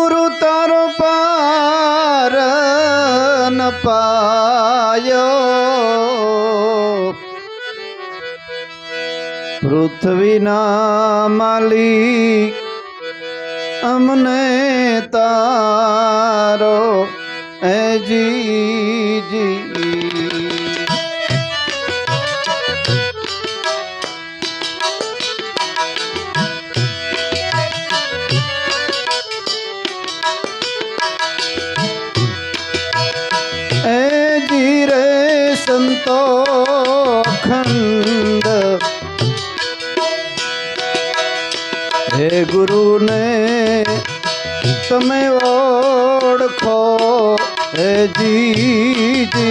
गुरु तारो पार न पायो, पृथ्वी ना मालिक अमने तारो ए जी जी। ए जी रे संतो खंड, हे गुरु ने तमे ओळखो हे जी जी।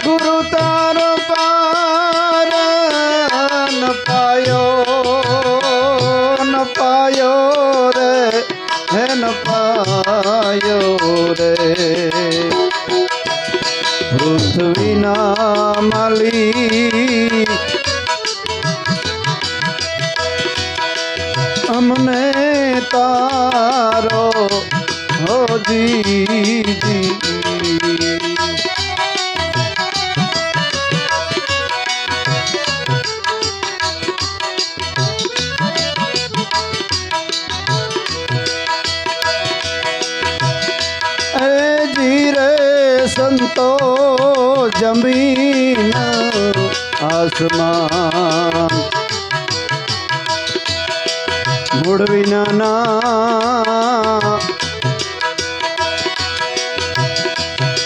गुरु तारो पार न पायो, न पायो रे, है न पायो रे। पृथ्वी ना मालिक हमने तारो हो जी जी। ए जी रे संतो जमीन आसमान, मुड़ विना ना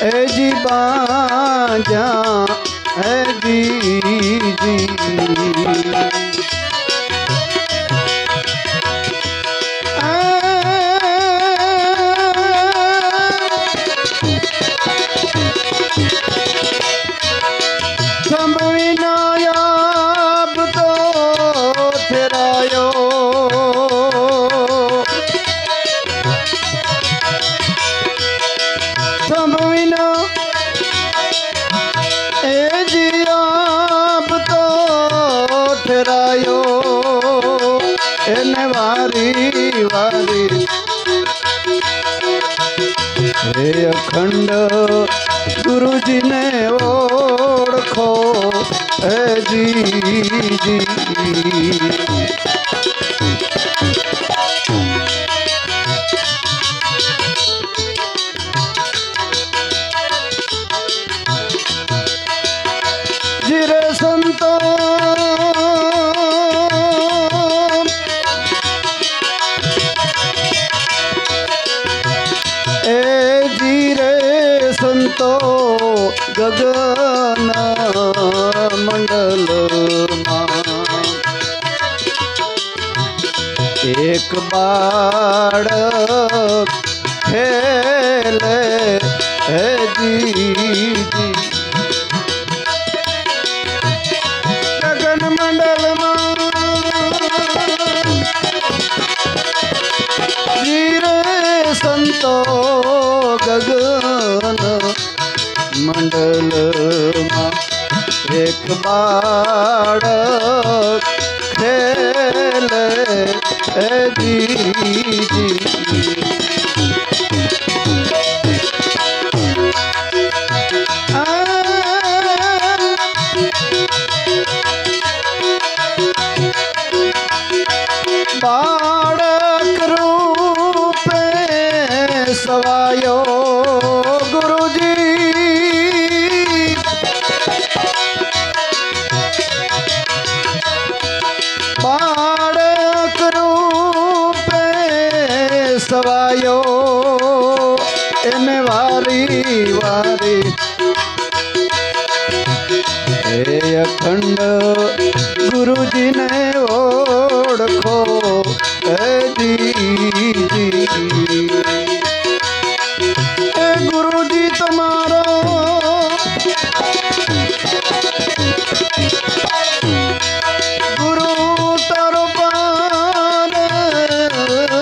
ए जी बाजा ए जी जी। संभविना याब तो ठहरायो, संभविना ए जी आप तो ठहरायो। एने वारी वारी हे अखंड गुरु जी ने ओळखो हे जी जी। जिरे संतो ए जीरे संतो गगन मंडल एक बाळक खेले हे जी जी। गगन मंडल जीरे संतो गगन मंडल एक बाळक खेले जी जी। बाळक रूपे सवायो गुरुजी, बाळक रूपे सवायो। एने वारी वारी हे अखंड गुरुजी ने ओळखो हे जी जी। हे गुरुजी तुम्हारो गुरु तारो पार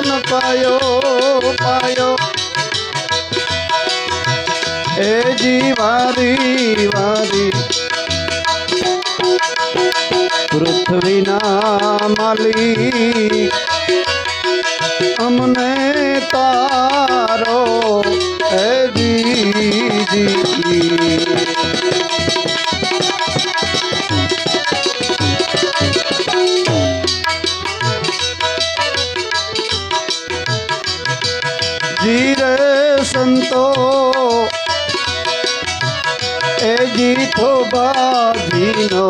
न पायो पायो। ए जी वारी वारी પૃથ્વીના માલિક અમને તારો હે જીજી જીરે સંતો એ જીતો બાજીનો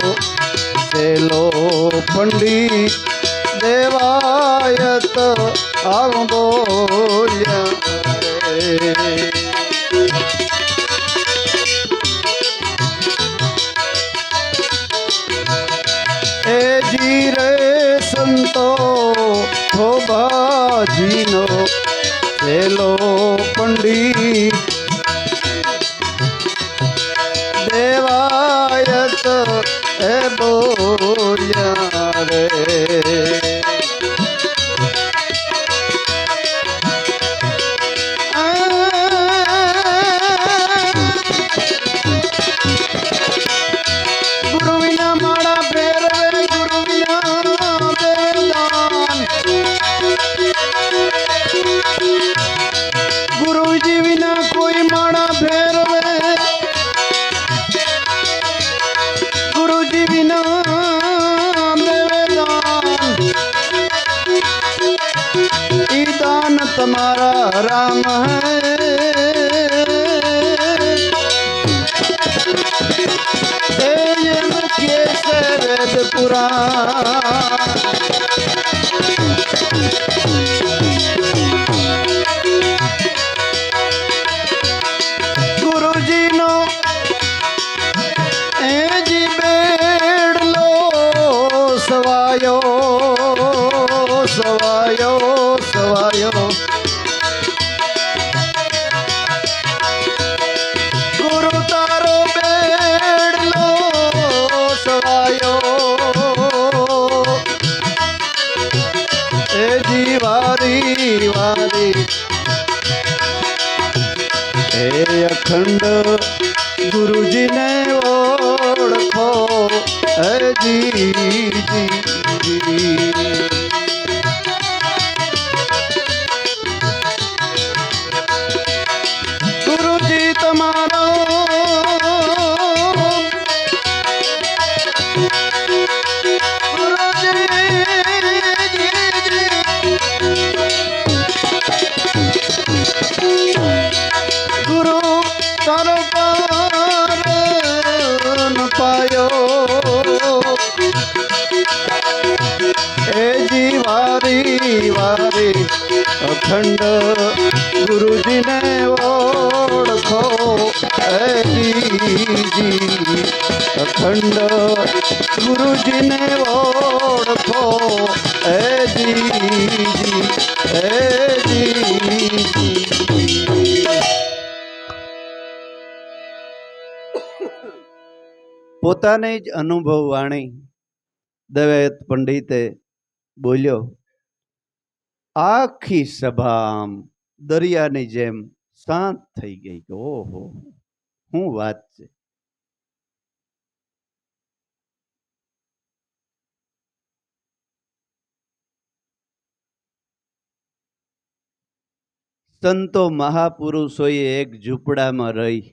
સેલો પંડિત દેવાયત આવ બોલ્યા એ જીરે સંતો થોબાજીનો સેલો પંડિત દેવાયત એ બોલ્યા રે ગુરુ વિના માળા ફેરવે ગુરુ વિના દેવદાન ગુરુજી વિના કોઈ માળા ફેરવે ગુરુજી વિના દેવદાન ઈ દાન તમારા રામ હૈ એમ કે છે વેદ પુરાણ ગુરુજીનો એ જી બેડલો સવાયો સવાયો સવાયો ગુરુ તારો બેડલો સવાયો એ જી વારી વારી એ અખંડ ગુરુજીને ઓળખો હે જી ગુરુજી તમારો ગુરુ તારો પાર ન પાયો એ જી વારી વારી અખંડ ગુરુજીને ઓળખો હે જી અખંડ ગુરુજીને ઓળખો હે જી હે જી પોતાની જ અનુભવ વાણી દેવાયત પંડિતે બોલ્યો. આખી સભા આમ દરિયાની જેમ શાંત થઈ ગઈ. ઓહો, શું વાત છે! સંતો મહાપુરુષોએ એક ઝૂંપડામાં રહી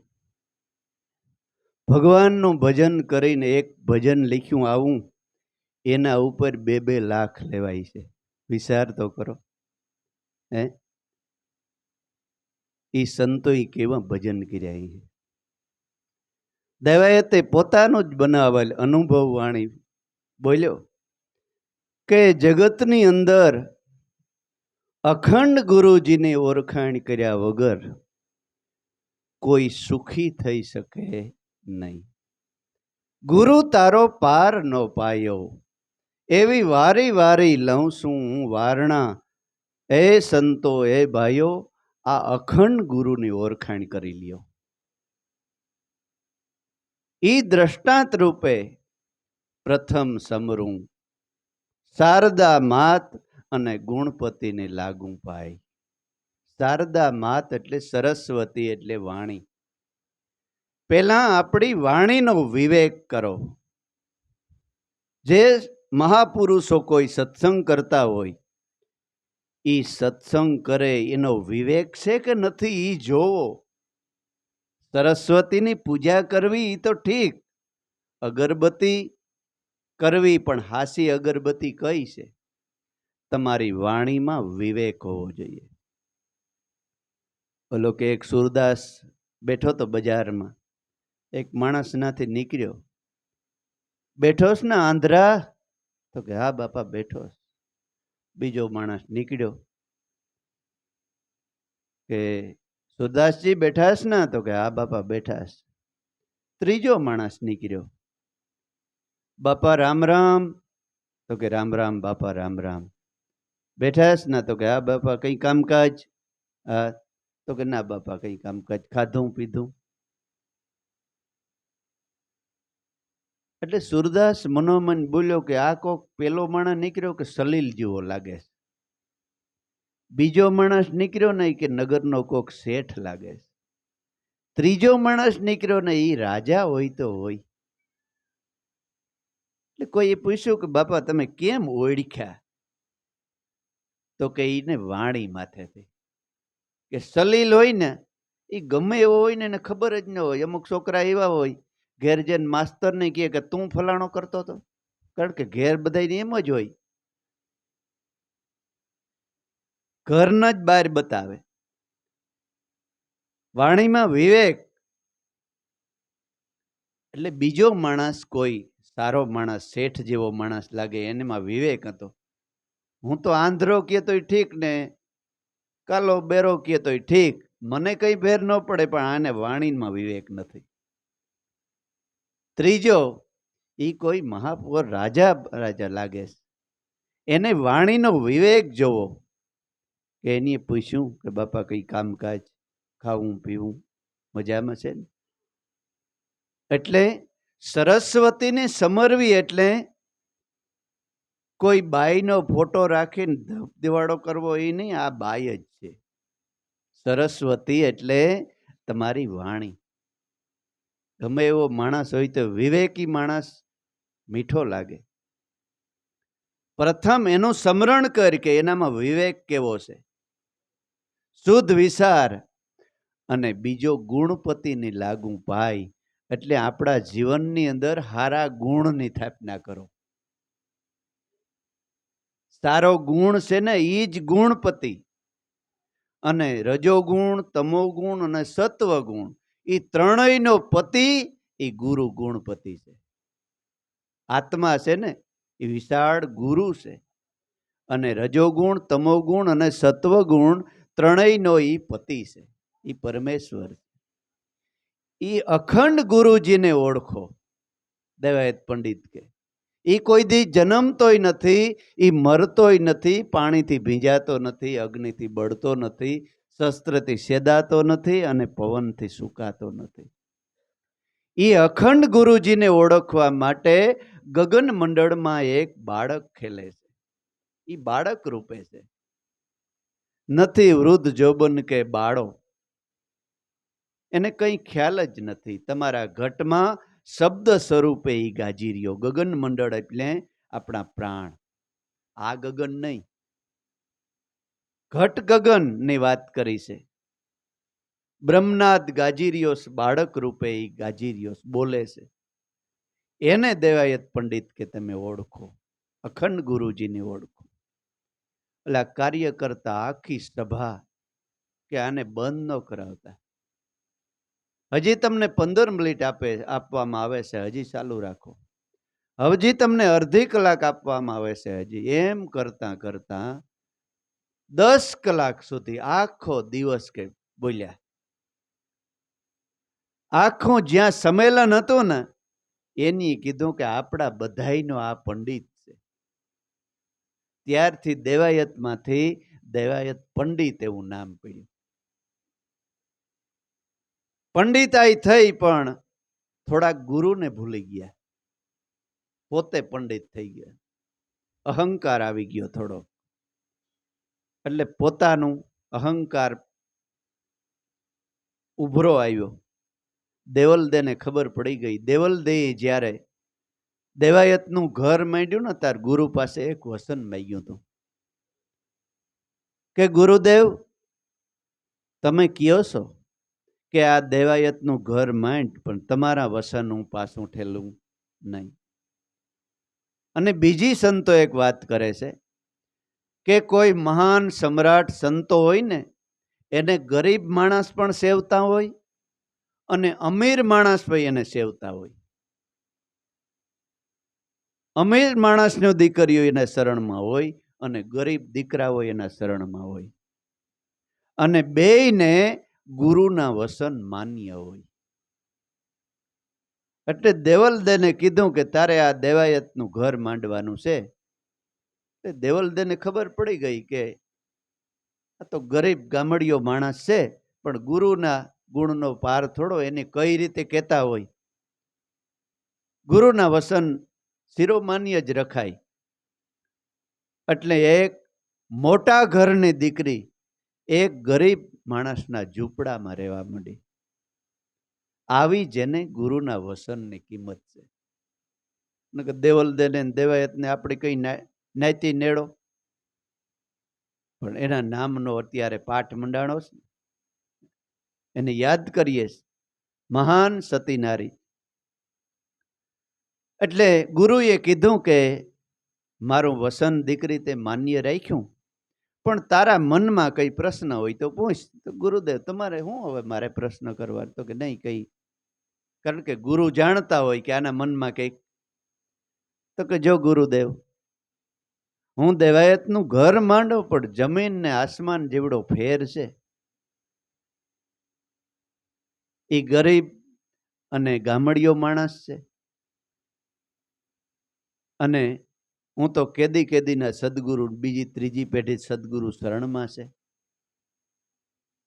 ભગવાનનું ભજન કરીને એક ભજન લખ્યું આવું, એના ઉપર 2-2 લાખ લેવાય છે. વિચાર તો કરો. હે, એ સંતોએ કેવા ભજન કર્યા છે. દેવાયતે પોતાનું જ બનાવેલ અનુભવ વાણી બોલ્યો કે જગતની અંદર અખંડ ગુરુજીની ઓળખાણ કર્યા વગર કોઈ સુખી થઈ શકે નહીં. ગુરુ તારો પાર ન પાયો એવી વારી વારી લઉં છું હું વારણા. એ સંતો એ ભાઈઓ, આ અખંડ ગુરુની ઓળખાણ કરી લ્યો. ઈ દ્રષ્ટાંત રૂપે પ્રથમ સમરું શારદા માત અને ગુણપતિને લાગુ પાય. શારદા માત એટલે સરસ્વતી એટલે વાણી. પહેલા આપણી વાણીનો વિવેક કરો. જે મહાપુરુષો કોઈ સત્સંગ કરતા હોય, એ સત્સંગ કરે એનો વિવેક છે કે નથી એ જોવો. સરસ્વતીની પૂજા કરવી એ તો ઠીક, અગરબત્તી કરવી, પણ હાસી અગરબત્તી કઈ છે? તમારી વાણીમાં વિવેક હોવો જોઈએ. ઓલો કે એક સુરદાસ બેઠો તો બજારમાં, એક માણસ નાથી નીકળ્યો, બેઠોસ ને આંધ્રા? તો કે હા બાપા બેઠો. બીજો માણસ નીકળ્યો કે સુરદાસજી બેઠાસ ને? તો કે હા બાપા બેઠાસ. ત્રીજો માણસ નીકળ્યો, બાપા રામ રામ? તો કે રામ રામ બાપા રામ રામ. બેઠાસ ને? તો કે હા બાપા કઈ કામકાજ? હા. તો કે ના બાપા કઈ કામકાજ, ખાધું પીધું. એટલે સુરદાસ મનોમન બોલ્યો કે આ કોક પેલો માણસ નીકળ્યો કે સલીલ જેવો લાગે છે. બીજો માણસ નીકળ્યો ને કે નગરનો કોક શેઠ લાગે છે. ત્રીજો માણસ નીકળ્યો ને એ રાજા હોય તો હોય. એટલે કોઈએ પૂછ્યું કે બાપા તમે કેમ ઓળખ્યા? તો કે એને વાણી માથેથી. કે સલીલ હોય ને એ ગમે એવો હોય ને એને ખબર જ ન હોય. અમુક છોકરા એવા હોય, ઘેર જઈને માસ્તરને કહે કે તું ફલાણો કરતો હતો, કારણ કે ઘેર બધાને એમ જ હોય, ઘરના જ બહાર બતાવે. વાણીમાં વિવેક. એટલે બીજો માણસ કોઈ સારો માણસ, શેઠ જેવો માણસ લાગે, એનામાં વિવેક હતો. હું તો આંધ્રો કહેતોય ઠીક ને કાલો બેરો કહેતોય ઠીક, મને કઈ ફેર ન પડે, પણ આને વાણીમાં વિવેક નથી. ત્રીજો એ કોઈ મહાપુર રાજા લાગે છે, એને વાણીનો વિવેક જોવો. કે એને પૂછ્યું કે બાપા કઈ કામકાજ, ખાવું પીવું મજામાં છે ને? એટલે સરસ્વતીને સમરવી એટલે કોઈ બાઈનો ફોટો રાખીને દિવાળો કરવો એ નહીં, આ બાઈ જ છે. સરસ્વતી એટલે તમારી વાણી. ગમે એવો માણસ હોય તો વિવેકી માણસ મીઠો લાગે. પ્રથમ એનું સ્મરણ કર કે એનામાં વિવેક કેવો છે, શુદ્ધ વિચાર. અને બીજો ગુણપતિને લાગુ ભાઈ, એટલે આપણા જીવનની અંદર સારા ગુણની સ્થાપના કરો. સારો ગુણ છે ને એ જ ગુણપતિ. અને રજોગુણ, તમોગુણ અને સત્વગુણ, એ ત્રણેયનો પતિ એ ગુરુ ગુણપતિ છે. આત્મા છે ને એ વિશાળ ગુરુ છે, અને રજોગુણ, તમોગુણ અને સત્વગુણ ત્રણેયનો એ પતિ છે, એ પરમેશ્વર. એ અખંડ ગુરુજીને ઓળખો. દેવાયત પંડિત કે એ કોઈ દી જન્મતોય નથી, એ મરતોય નથી, પાણીથી ભીંજાતો નથી, અગ્નિથી બળતો નથી, શસ્ત્રથી સેદાતો નથી, અને પવનથી સુકાતો નથી. એ અખંડ ગુરુજીને ઓળખવા માટે ગગન મંડળમાં એક બાળક ખેલે છે. એ બાળક રૂપે છે, નથી વૃદ્ધ જોબન કે બાળો. એને કઈ ખ્યાલ જ નથી. તમારા ઘટમાં શબ્દ સ્વરૂપે એ ગાજી રહ્યો. ગગન મંડળ એટલે આપણા પ્રાણ, આ ગગન નહીં. ઘટ ગગન ની વાત કરી છે. બ્રહ્મનાદ ગાજી રહ્યો, બાળક રૂપે એ ગાજી રહ્યો, બોલે છે. એને દેવાયત પંડિત કે તમે ઓળખો, અખંડ ગુરુજીને ઓળખો. એટલે કાર્ય કરતા આખી સભા કે આને બંધ ન કરાવતા. હજી તમને 15 મિનિટ આપવામાં આવે છે, હજી ચાલુ રાખો. હજી તમને અડધી કલાક આપવામાં આવે છે, હજી એમ કરતા કરતા 10 કલાક સુધી આખો દિવસ કે બોલ્યા. આખું જ્યાં સંમેલન હતું ને એની કીધું કે આપણા બધાયનો આ પંડિત છે. ત્યારથી દેવાયતમાંથી દેવાયત પંડિત એવું નામ પડ્યું. પંડિતાઈ થઈ, પણ થોડાક ગુરુને ભૂલી ગયા, પોતે પંડિત થઈ ગયા. અહંકાર આવી ગયો થોડો, એટલે પોતાનું અહંકાર ઉભરો આવ્યો. દેવલદેને ખબર પડી ગઈ. દેવલદે જ્યારે દેવાયતનું ઘર માંડ્યું ને તાર ગુરુ પાસે એક વસન માંગ્યું હતું કે ગુરુદેવ તમે કયો છો કે આ દેવાયતનું ઘર માંડ, પણ તમારા વસન હું પાછું ઠેલું નહીં. અને બીજી સંતો એક વાત કરે છે કે કોઈ મહાન સમ્રાટ સંતો હોય ને એને ગરીબ માણસ પણ સેવતા હોય અને અમીર માણસ પણ એને સેવતા હોય. અમીર માણસનો દીકરીઓ એના શરણમાં હોય અને ગરીબ દીકરાઓ એના શરણમાં હોય, અને બેયને ગુરુના વસન માન્ય હોય. એટલે દેવલદેને કીધું કે તારે આ દેવાયતનું ઘર માંડવાનું છે. દેવલદેને ખબર પડી ગઈ કે આ તો ગરીબ ગામડિયો માણસ છે, પણ ગુરુના ગુણનો પાર થોડો, એને કઈ રીતે કહેતા હોય. ગુરુના વસન શિરોમાન્ય જ રખાય. એટલે એક મોટા ઘરની દીકરી એક ગરીબ માણસના ઝૂંપડામાં રહેવા માંડી. આવી જેને ગુરુના વસનની કિંમત છે. દેવલદેને દેવાયતને આપણે કઈ નાતી નેડો, પણ એના નામનો અત્યારે પાઠ મંડાણો છે, એને યાદ કરીએ. મહાન સતી નારી. એટલે ગુરુએ કીધું કે મારું વસન દીકરી તે માન્ય રાખ્યું, પણ તારા મનમાં કઈ પ્રશ્ન હોય તો પૂછ. તો ગુરુદેવ તમારે શું હવે મારે પ્રશ્ન કરવા? તો કે નહીં કઈ, કારણ કે ગુરુ જાણતા હોય કે આના મનમાં કઈક. તો કે જો ગુરુદેવ, હું દેવાયતનું ઘર માંડો, પણ જમીન ને આસમાન જેવડો ફેર છે. એ ગરીબ અને ગામડિયો માણસ છે, અને હું તો કેદી કેદીના સદગુરુ, બીજી ત્રીજી પેઢી સદગુરુ શરણમાં છે.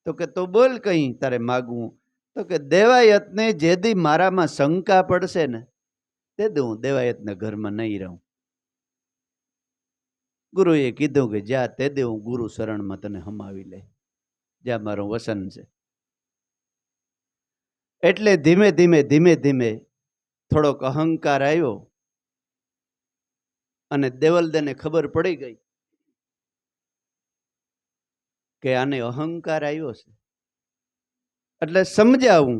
તો કે તો બોલ કઈ તારે માગવું. તો કે દેવાયતને જેદી મારામાં શંકા પડશે ને તે હું દેવાયતના ઘરમાં નહીં રહું. ગુરુએ કીધું કે જા તે દે હું ગુરુ શરણમાં તને હમાવી લે, જ્યાં મારું વસન છે. એટલે ધીમે ધીમે ધીમે ધીમે થોડોક અહંકાર આવ્યો, અને દેવલદેને ખબર પડી ગઈ કે આને અહંકાર આવ્યો છે. એટલે સમજાવું,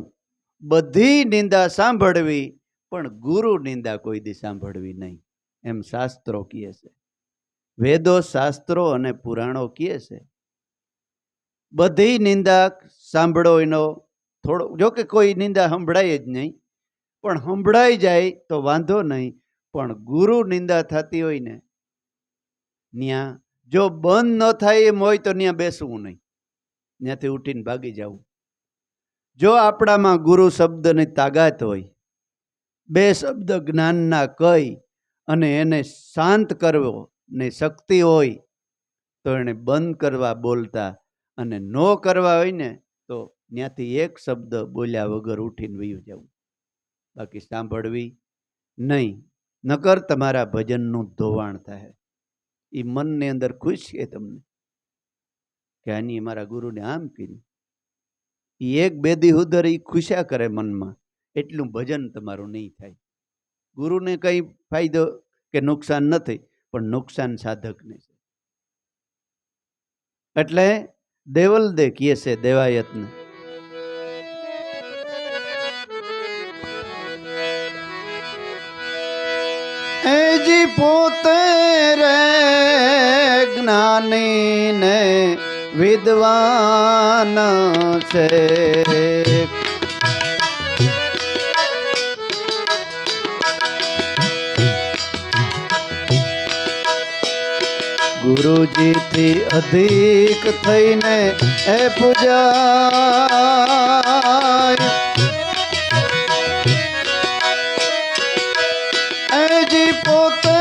બધી નિંદા સાંભળવી પણ ગુરુ નિંદા કોઈ દી સાંભળવી નહીં, એમ શાસ્ત્રો કહે છે. વેદો, શાસ્ત્રો અને પુરાણો કહે છે. બધી નિંદા સાંભળો એનો થોડો, જો કે કોઈ નિંદા સંભળાય જ નહીં, પણ સંભળાઈ જાય તો વાંધો નહીં. પણ ગુરુ નિંદા થતી હોય ને ત્યાં જો બંધ ન થાય એમ હોય તો ત્યાં બેસવું નહીં, ત્યાંથી ઉઠીને ભાગી જવું. જો આપણામાં ગુરુ શબ્દની તાકાત હોય, બે શબ્દ જ્ઞાનના કહી અને એને શાંત કરવો ને શક્તિ હોય, તો એને બંધ કરવા બોલતા, અને ન કરવા હોય ને તો ત્યાંથી એક શબ્દ બોલ્યા વગર ઉઠીને વયું જવું, બાકી સાંભળવી નહીં. નકર તમારા ભજનનું ધોવાણ થાય. એ મનની અંદર ખુશ છે તમને કે આની મારા ગુરુને આમ કર્યું. એ એક બે દી ઉધર એ ખુશ્યા કરે મનમાં, એટલું ભજન તમારું નહીં થાય. ગુરુને કઈ ફાયદો કે નુકસાન નથી, પણ નુકસાન સાધકને છે. એટલે દેવલદે કહે છે દેવાયતને, એજી પોતે રે જ્ઞાની ને વિદ્વાન છે. ગુરુજીથી અધિક થઈને એ પૂજાય. એજી પોતે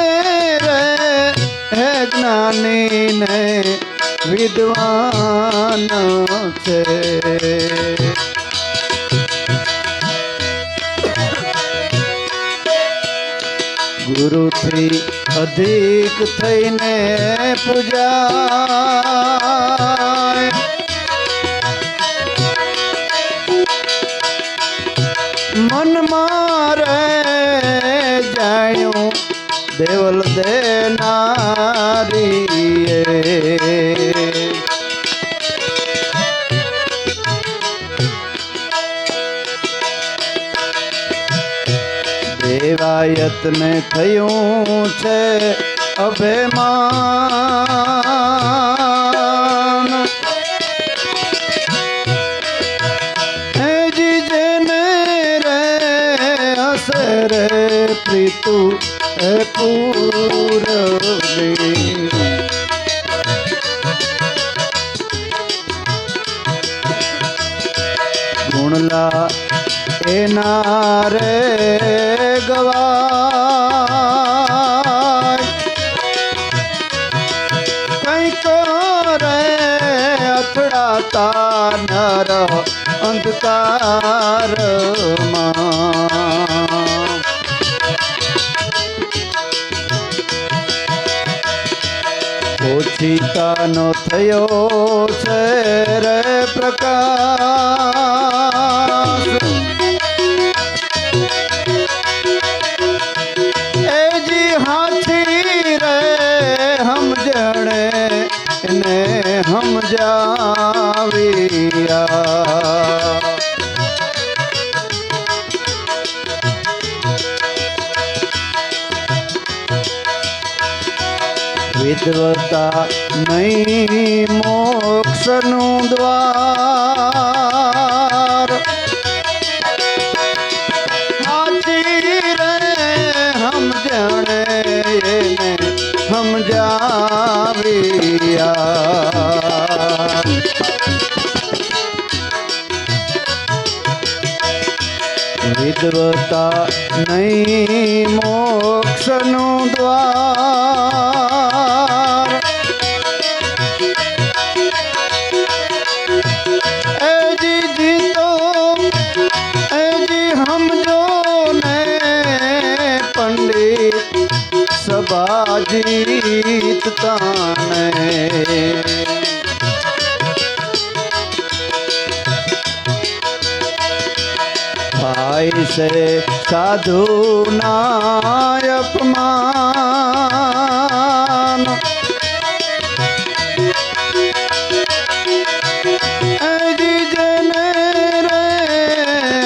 રે હે જ્ઞાની ને વિદ્વાન છે. ગુરુથી અધિક થઈને પૂજાય. મન મારે જાણ્યું દેવલ દેનારી દેવાયતને થયું છે અભિમાન હેજી જેને રે હસે રે પ્રીતુ હે પૂરવી ગુણલા એના રે ગવાય કંઈક રે અથડાતા નર અંધકારમાં ઓછીતાનો થયો છે રે પ્રકાશ એજી હાથી રે સમજણે ને સમજાવ્યા વિદ્વતા નહીં મોક્ષનું દ્વાર હાચી રે સમજણે એને સમજાવ્યા વિદ્વતા નહીં મોક્ષનું દ્વાર એજી જીતો એજી સમજો ને પંડિત સભા જીતતાને થાય છે સાધુ ના અપમાન એજી જેને રે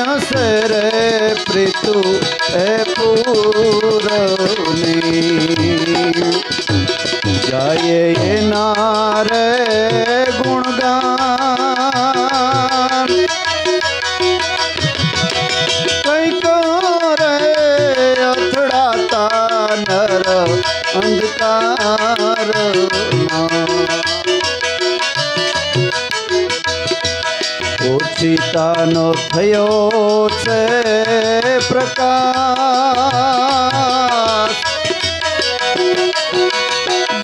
હસે રે પ્રીતુ એ પૂરની જાય એના રે ગુણગાન કંઈક રે અથડાતા નર અંધકારમાં ઓછીતાનો થયો છે પ્રકાશ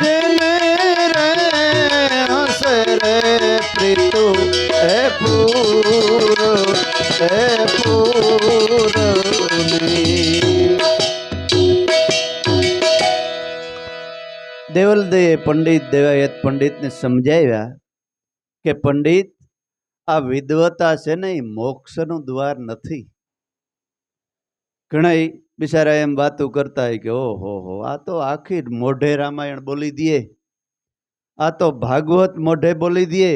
જેને રે હસે રે પ્રીતુ હે પૂરની દેવલદે પંડિત દેવાયત પંડિતને સમજાવ્યા કે પંડિત આ વિદ્વતા છે ને એ મોક્ષનું દ્વાર નથી. ઘણા બિચારા એમ વાતો કરતા હોય કે ઓહો હો આ તો આખી મોઢે રામાયણ બોલી દે, આ તો ભાગવત મોઢે બોલી દે,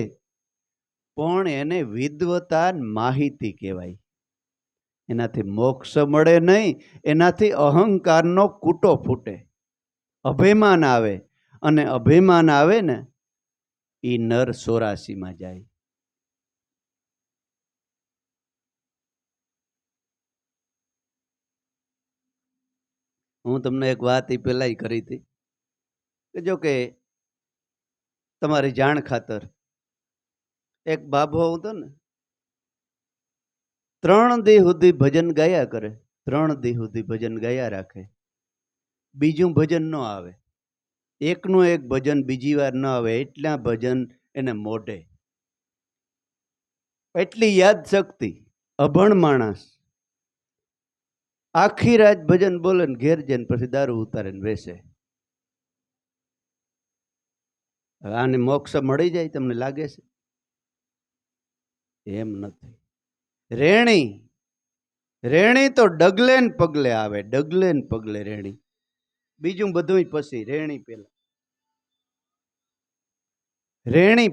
પણ એને વિદ્વતા માહિતી કહેવાય. એનાથી મોક્ષ મળે નહીં, એનાથી અહંકારનો કૂટો ફૂટે, અભિમાન આવે, અને અભિમાન આવે ને એ નર 84માં જાય. હું તમને એક વાત એ પહેલાં કરી હતી કે જો કે તમારી જાણ ખાતર એક બાબો હતો ને 3 દી સુધી ભજન ગાયા કરે, 3 દી સુધી ભજન ગાયા રાખે, બીજું ભજન ન આવે, એકનું એક ભજન બીજી વાર ન આવે, એટલા ભજન એને મોઢે, એટલી યાદ શક્તિ. અભણ માણસ આખી રાત ભજન બોલે ને ઘેર જઈને પછી દારૂ ઉતારે ને વેસે. આને મોક્ષ મળી જાય તમને લાગે છે? એમ નથી. રેણી રેણી તો ડગલે ને પગલે આવે, ડગલે ને પગલે રેણી. બીજું બધું પછી રેણી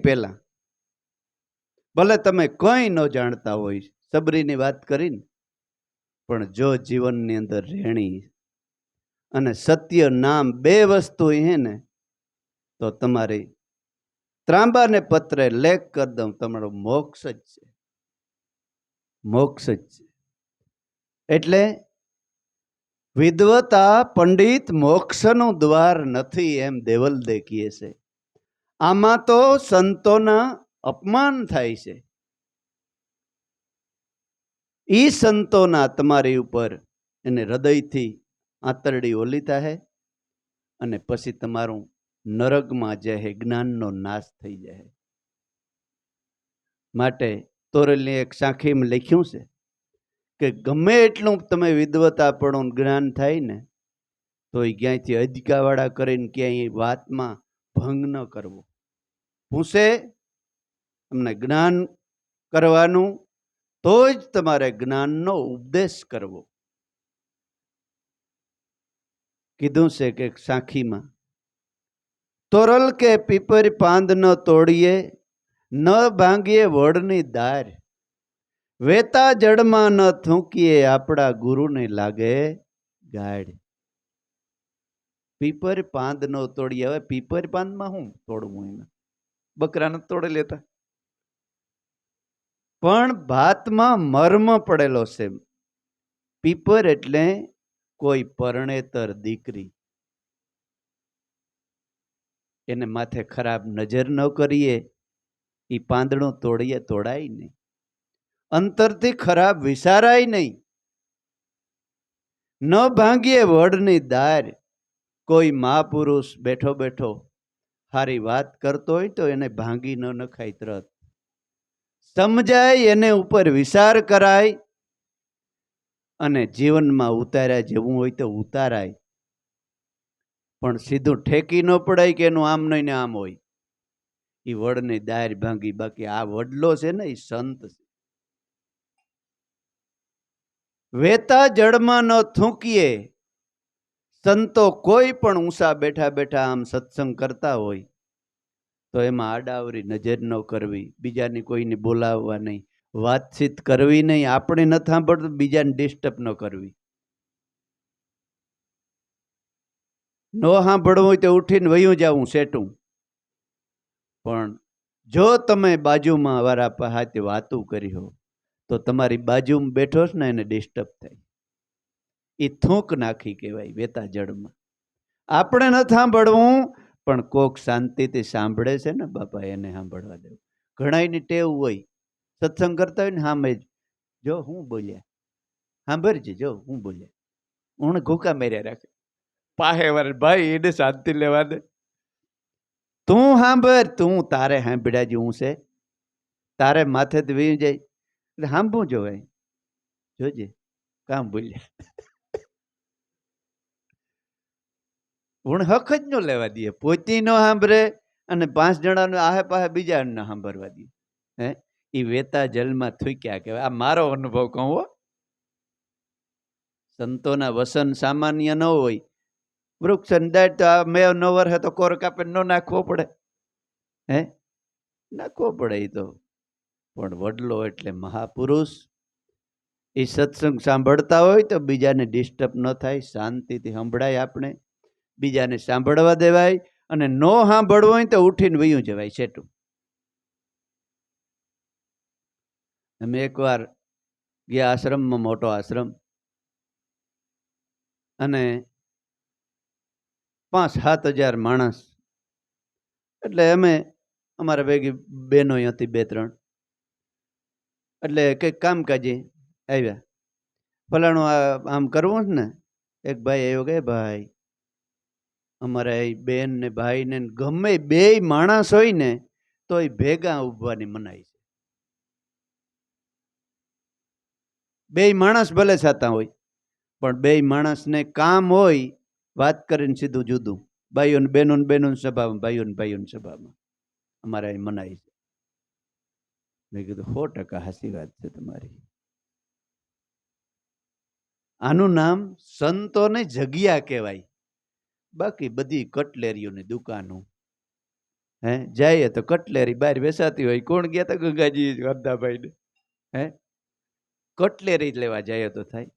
પહેલા ભલે તમે કંઈ ન જાણતા હોય, સબરીની વાત કરીને, પણ જો જીવનની અંદર રેણી અને સત્ય નામ બે વસ્તુ હે ને, તો તમારી ત્રાંબાને પત્રે લેખ કરી દઉં, તમારો મોક્ષ જ છે, મોક્ષ જ છે. એટલે વિદ્વતા પંડિત મોક્ષનું દ્વાર નથી, એમ દેવલદે કહે છે. આમાં તો સંતોના અપમાન થાય છે. ઈ સંતોના તમારી ઉપર એને હૃદયથી આંતરડી ઓલી થાય અને પછી તમારું નરકમાં જાય, જ્ઞાનનો નાશ થઈ જાય. માટે તોરલની એક સાખીમાં લખ્યું છે કે ગમે એટલું તમે વિદ્વતા પણ જ્ઞાન થાય ને, તો એ ક્યાંયથી અજકાવાળા કરીને ક્યાંય વાતમાં ભંગ ન કરવો. પૂછે તમને જ્ઞાન કરવાનું, તો જ તમારે જ્ઞાનનો ઉપદેશ કરવો. કીધું છે કે સાખીમાં, તોરલ કે પીપર પાંદ ન તોડીએ, ન ભાંગીએ વડની દાર, વેતા જડમાં ન થૂંકીએ, આપણા ગુરુને લાગે ગાઢ. પીપર પાંદ નો તોડીએ. હવે પીપર પાંદમાં શું તોડવું? એમાં બકરાને તોડી લેતા, પણ ભાતમાં મર્મ પડેલો છે. પીપર એટલે કોઈ પરણેતર દીકરી, એને માથે ખરાબ નજર ન કરીએ, એ પાંદડું તોડીએ તોડાય નહીં, અંતરથી ખરાબ વિચારાય નહીં. ન ભાંગીએ વડની દાર, કોઈ મહાપુરુષ બેઠો બેઠો સારી વાત કરતો હોય તો એને ભાંગી ન નખાય, તરત સમજાય, એને ઉપર વિચાર કરાય અને જીવનમાં ઉતાર્યા જેવું હોય તો ઉતારાય. પણ સીધું ઠેકી ન પડાય કે એનું આમ નહીં ને આમ હોય. એ વડની દાર ભાંગી. બાકી આ વડલો છે ને, એ સંત છે. વેતા જળમાં ન થૂંકીએ. સંતો કોઈ પણ ઊંચા બેઠા બેઠા આમ સત્સંગ કરતા હોય તો એમાં આડાવરી નજર ન કરવી, બીજાની કોઈને બોલાવવા નહીં, વાતચીત કરવી નહીં. આપણે ન સાંભળતું બીજાને ડિસ્ટર્બ ન કરવી. ન સાંભળવું હોય તો ઉઠીને વયું જવું સેટું. પણ જો તમે બાજુમાં વાળા પાસે વાતું કરી હો તો તમારી બાજુમાં બેઠો છે ને એને ડિસ્ટર્બ થાય. એ થૂંક નાખી કહેવાય વેતા જળમાં. આપણે ન સાંભળવું, પણ કોક શાંતિથી સાંભળે છે ને બાપા, એને સાંભળવા દેવું. ઘણાની ટેવ હોય, સત્સંગ કરતા હોય ને સામે જ જો હું બોલ્યા, સાંભળજે જો હું બોલ્યા, હું ઘૂકા મેર્યા રાખે. પાહે વાર ભાઈ એને શાંતિ લેવા દે. તું સાંભળ, તું તારે સાંભળ્યા જેવું છે, તારે માથેથી વી જાય એટલે સાંભળવું જોવાય. જોજે કામ બોલ્યા. હું હક જ ન લેવા દઈએ, પોતે ન સાંભળે અને 5 જણાનું આહે પાહે બીજા ન સાંભળવા દઈએ. હે એ વેતા જલમાં થૂક્યા કહેવાય. આ મારો અનુભવ કહું હો. સંતોના વસન સામાન્ય ન હોય. વૃક્ષ અંદાજ તો આ મેં ન વરસે તો કોર કાપે ન નાખવો પડે, હે નાખવો પડે. એ તો પણ વડલો એટલે મહાપુરુષ. એ સત્સંગ સાંભળતા હોય તો બીજાને ડિસ્ટર્બ ન થાય, શાંતિથી સંભળાય, આપણે બીજાને સાંભળવા દેવાય. અને નો સાંભળવું હોય તો ઉઠીને વયું જવાય સેટું. અમે એકવાર ગયા આશ્રમમાં, મોટો આશ્રમ, અને 5-7 હજાર માણસ. એટલે અમે અમારા ભેગી બહેનો હતી 2-3. એટલે કંઈક કામકાજે આવ્યા. ફલાણું આમ કરવું જ ને. એક ભાઈ આવ્યો કે ભાઈ અમારા બેન ને ભાઈ ને ગમે 2 માણસ હોય ને તો એ ભેગા ઉભવાની મનાઈ છે. 2 માણસ ભલે થતા હોય, પણ 2 માણસને કામ હોય, વાત કરીને સીધું જુદું. ભાઈઓ ને બહેનો સભામાં, ભાઈઓ ને સભામાં અમારા એ મનાઈ છે. મેં કીધું 100% હાચી વાત છે તમારી. આનું નામ સંતોને જગ્યા કહેવાય. બાકી બધી કટલેરીઓની દુકાનો. હે જાય તો કટલેરી બહાર વેચાતી હોય. કોણ ગયા હતા ગંગાજી હરદાભાઈને? હે કટલેરી લેવા જાય તો થાય.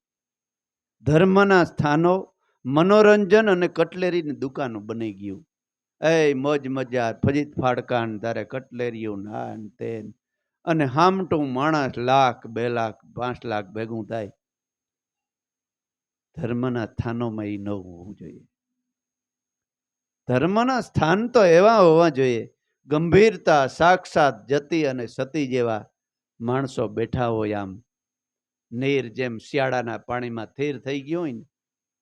ધર્મના સ્થાનો મનોરંજન અને કટલેરીની દુકાનો બની ગયું. એ મોજ મજા ફજીત ફાડકાન તારે કટલેરીઓ નાન તેન અને હામટું માણસ 1,00,000 2,00,000 5,00,000 ભેગું થાય. ધર્મના સ્થાનોમાં એ ન હોવું જોઈએ. ધર્મના સ્થાન તો એવા હોવા જોઈએ ગંભીરતા સાક્ષાત જતી અને સતી જેવા માણસો બેઠા હોય. આમ નીર જેમ શિયાળાના પાણીમાં થીર થઈ ગયો હોય ને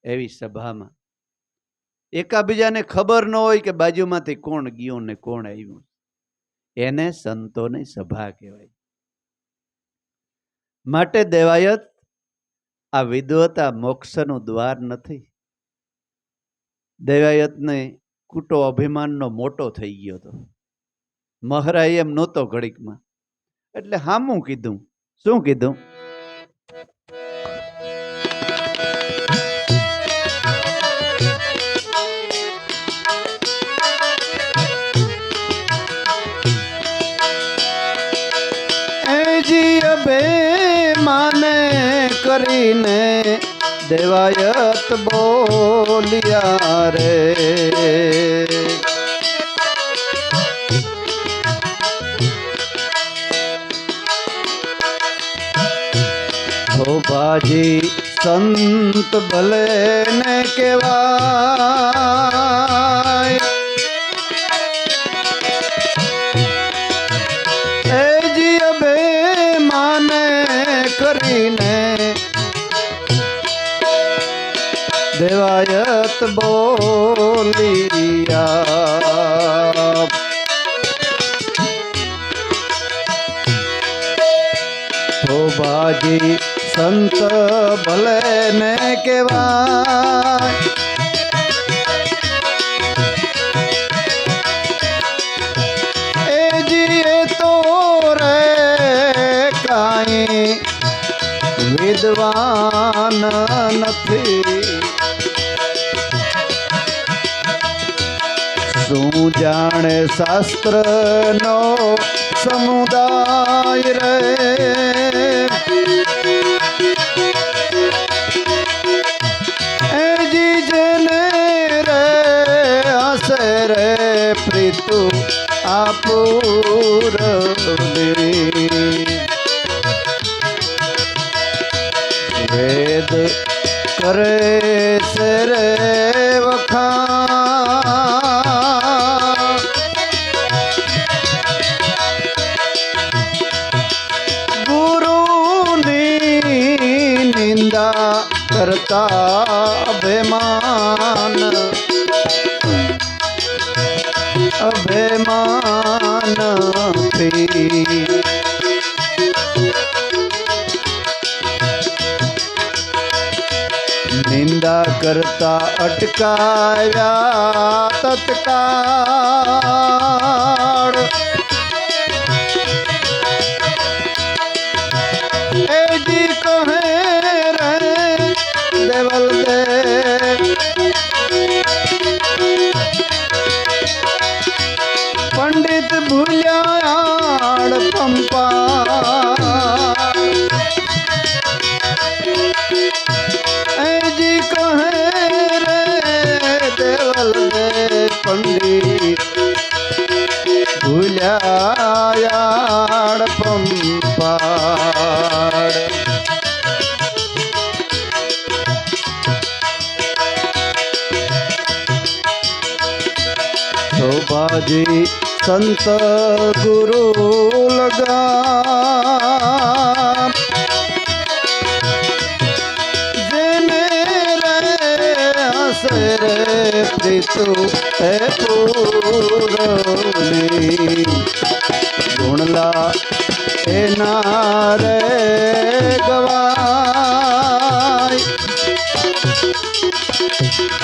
એવી સભામાં એકાબીજાને ખબર ન હોય કે બાજુમાંથી કોણ ગયું ને કોણ આવ્યું. એને સંતોની સભા કહેવાય. માટે દેવાયત આ વિદ્વતા મોક્ષનું દ્વાર નથી. દેવાયતને કૂટો અભિમાનનો મોટો થઈ ગયો હતો. મહારાજ એમ નહોતો ઘડીકમાં. એટલે હામું કીધું. શું કીધું? માને કરીને દેવાયત બોલ્યા રે. બાજી સંત ભલે ને કેવાય એ જી બે માને કરીને દેવાયત બોલિયા. તો બાજી સંત ભલે ને કેવાય એ જીએ તો રે કાંઈ વિદ્વાન નથી. શું જાણે શાસ્ત્રનો સમુદાય રે. એજી જેને રે હસે રે પ્રીતુ આપુરની. વેદ કરે છે રે વખાણ ગુરુની નિંદા કરતા અભિમાનથી નિંદા કરતા અટકાવ્યા તત્કાળ. એજી કહે રે દેવલ દે પંડિત ભૂલ્યાળ પંપા. એજી કહે રે દેવલ દે પંડિત ભૂલ્યાળ પંપાડ. શોભાજી સંત ગુરુ લગા જેને રે હસે રે પ્રીતુ હે પૂરની. ગુણલા એના રે ગવાય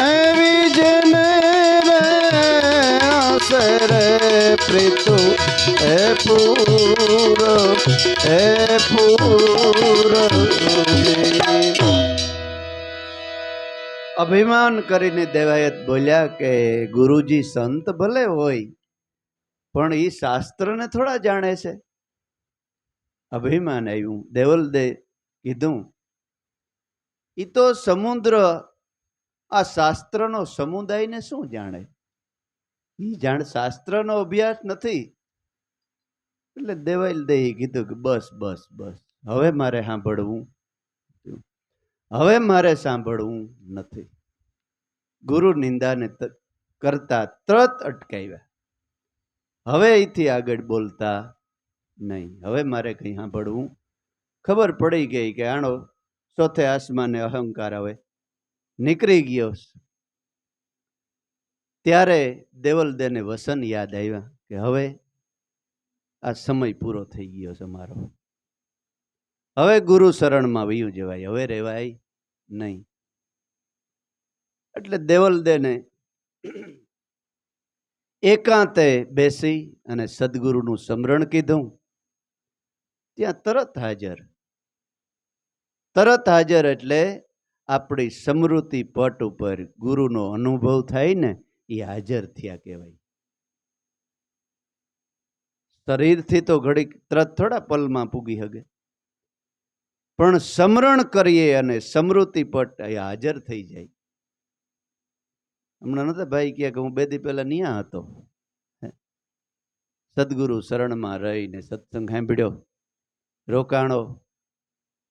એવી જેને રે પ્રીતુ હે પૂર હે પૂર. અભિમાન કરીને દેવાયત બોલ્યા કે ગુરુજી સંત ભલે હોય પણ એ શાસ્ત્રને થોડા જાણે છે. અભિમાન આવ્યું. દેવલદે કીધું એ તો સમુદ્ર આ શાસ્ત્રનો સમુદાયને શું જાણે? એ શાસ્ત્રનો અભ્યાસ નથી. એટલે દેવલદે કીધું કે બસ બસ બસ હવે મારે સાંભળવું, હવે મારે સાંભળવું નથી. ગુરુ નિંદાને કરતા તરત અટકાવ્યા. હવે અહીંથી આગળ બોલતા નહીં. હવે મારે કંઈ સાંભળવું. ખબર પડી ગઈ કે આણો ચોથે આસમાને અહંકાર હવે નીકળી ગયો. ત્યારે દેવલદેને વસન યાદ આવ્યા કે હવે આ સમય પૂરો થઈ ગયો છે મારો. હવે ગુરુ શરણમાં વયું જવાય, હવે રહેવાય નહીં. એટલે દેવલદેને એકાંતે બેસી અને સદગુરુનું સ્મરણ કીધું. ત્યાં તરત હાજર. તરત હાજર એટલે આપણી સ્મૃતિ પટ ઉપર ગુરુનો અનુભવ થાય ને એ હાજર થયા કહેવાય. શરીરથી તો ઘડીક તરત થોડા પલમાં પૂગી શકે, પણ સ્મરણ કરીએ અને સ્મૃતિ પટ એ હાજર થઈ જાય. હમણાં નતા ભાઈ કે હું 2 દી પહેલા ન્યા હતો. સદગુરુ શરણમાં રહીને સત્સંગ સાંભળ્યો, રોકાણો.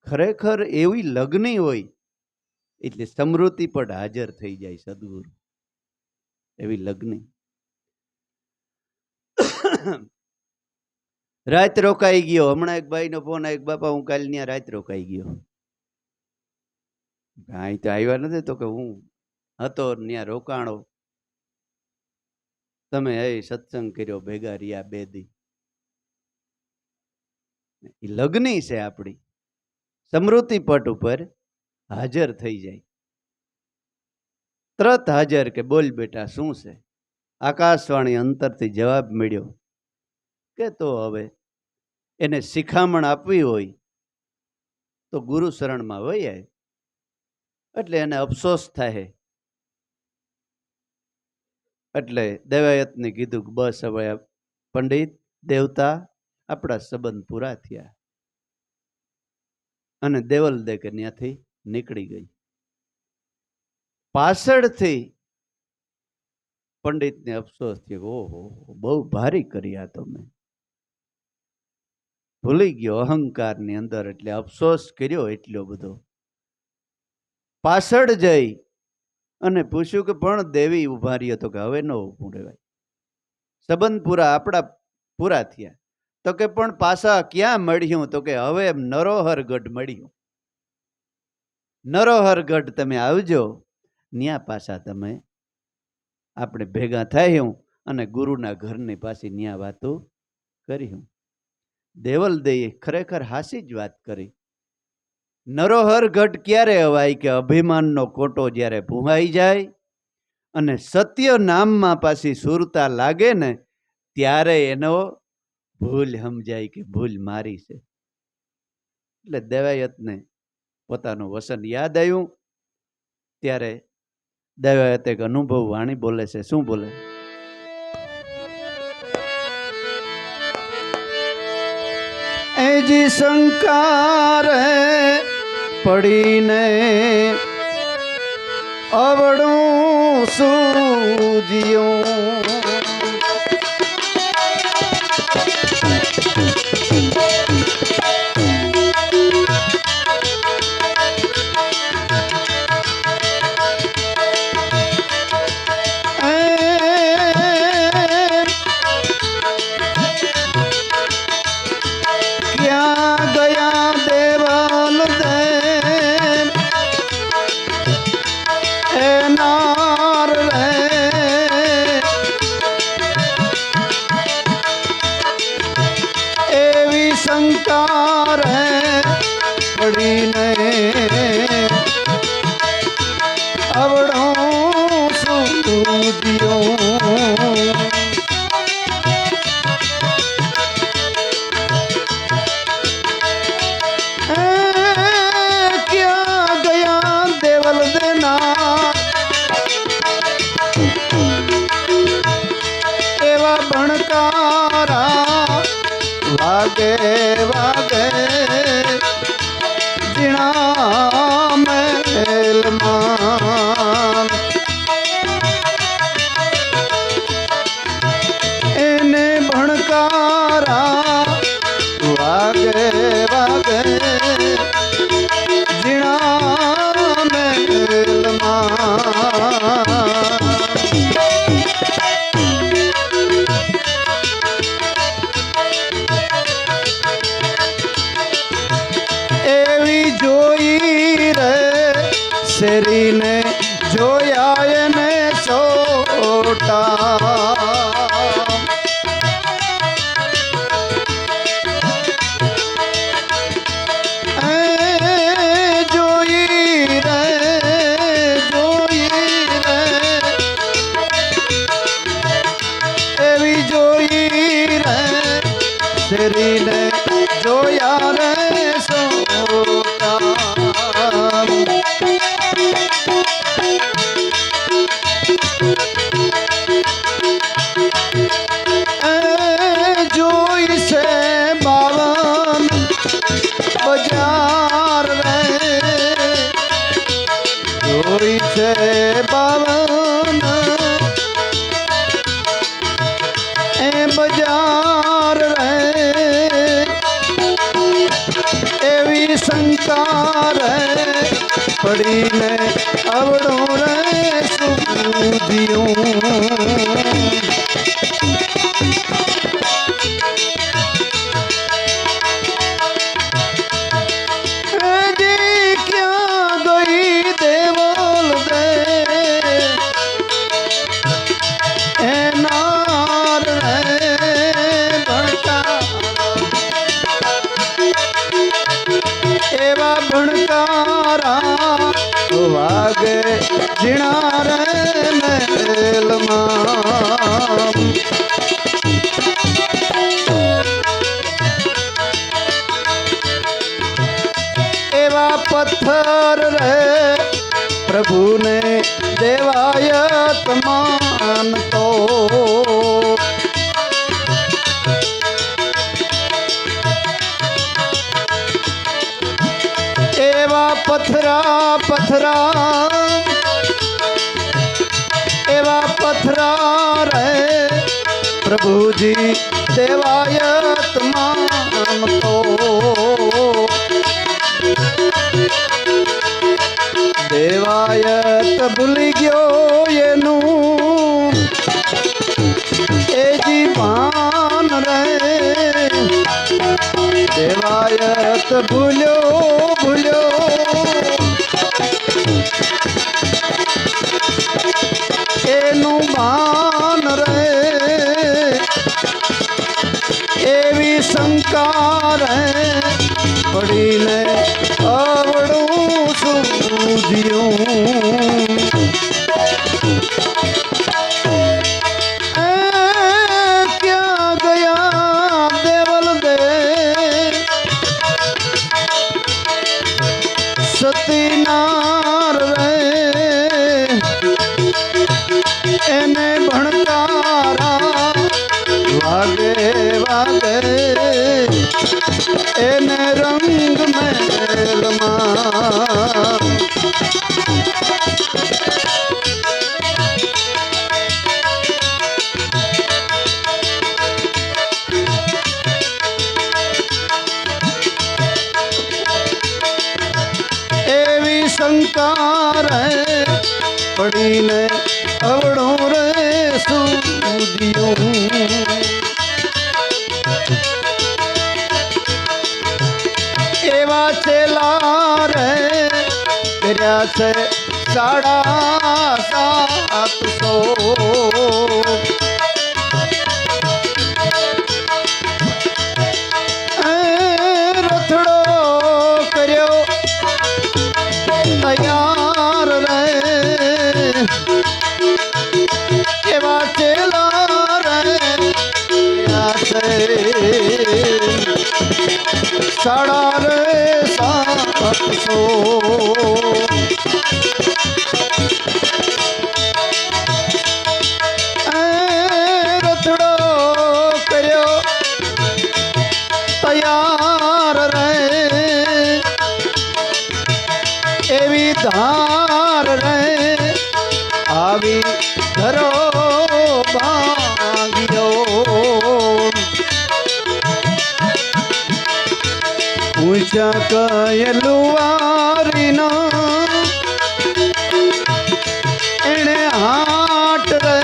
ખરેખર એવી લગ્ની હોય એટલે સ્મૃતિ પટ હાજર થઈ જાય. સદગુરુ એવી લગ્ની. રાત રોકાઈ ગયો. હમણાં એક ભાઈનો ફોન આવ્યો, બાપા હું કાલ ત્યાં રાત રોકાઈ ગયો. અહીં તો આવ્યા નથી. તો કે હું હતો ત્યાં રોકાણો. તમે સત્સંગ કર્યો, ભેગા રહ્યા 2 દી. એ લગ્ની છે આપણી. સ્મૃતિ પટ ઉપર હાજર થઈ જાય. તરત હાજર કે બોલ બેટા શું છે? આકાશવાણી અંતરથી જવાબ મળ્યો કે તો હવે એને શિખામણ આપવી હોય તો ગુરુ શરણમાં વહી. એટલે એને અફસોસ થાય. એટલે દેવાયતને કીધું કે બસ હવે પંડિત દેવતા આપણા સંબંધ પૂરા થયા. અને દેવલદે કે ત્યાંથી નીકળી ગઈ. પાછળથી પંડિતને અફસોસ થયો, ઓહો બહુ ભારી કર્યા તમે. ભૂલી ગયો અહંકારની અંદર, એટલે અફસોસ કર્યો એટલો બધો. પાછળ જઈ અને પૂછ્યું કે પણ દેવી ઉભા રહ્યો. તો કે હવે ન ઊભું રહેવાય, સંબંધ પૂરા આપણા પૂરા થયા. તો કે પણ પાછા ક્યાં મળ્યું? તો કે હવે નરોહરગઢ મળ્યું. નરોહરગઢ તમે આવજો, ન્યા પાછા તમે આપણે ભેગા થયું અને ગુરુના ઘરની પાછી ન્યા વાતો કર્યું. દેવલદેએ ખરેખર હાસી જ વાત કરી. નરોહરગઢ ક્યારે અવાય? કે અભિમાનનો કોટો જ્યારે ભૂહાઈ જાય અને સત્ય નામમાં પાછી સુરતા લાગે ને ત્યારે એનો ભૂલ સમજાય કે ભૂલ મારી છે. એટલે દેવાયતને પોતાનું વસન યાદ આવ્યું. ત્યારે દેવાયત એક અનુભવ વાણી બોલે છે. શું બોલે? એજી શંકાર પડીને અવળું સૂજ્યું. શંકર પડીને અવળો સૂજ્યો. ક્યાં ગયા દેવલદેના भणकारा वागे वागे जीणा महल मान एने भणकारा वागे वागे जीणा महल मान शेरी ने जोया ने सोटा जोई रे एवी जोई रे शेरी ने जोया रे सोटा जोई से बावन बाजार रे जोई से बावन बाजार रे एवी संकार पड़ी ने अवड़ो रे सूदियों भणकारा वागे जीणा रे महल मान एवा पत्थर रे प्रभु ने देवायत मान तो पथरा पथरा एवा पथरा रे प्रभु जी देवायत मान तो देवायत भूल गयो ये नू ए जी मान रे देवायत भूलो भूलो एनु मान रे एवी संकार पड़ी ने आवड़ू सूदियों क्या गया देवल दे सतीनार रे एने भणकारा वागे वागे एने रंग महल मान एवी संकार पड़ी ने अवड़ो रे सूदियों एवा चेला रे तेरा से 750 रथड़ो कर्यो तैयार रे एवा चेला रे साड़ा रे 700 रथड़ो ધાર રે આવી ધરો ભાગ્યો ઊંચા કયલુવારીના એણે હાટ રે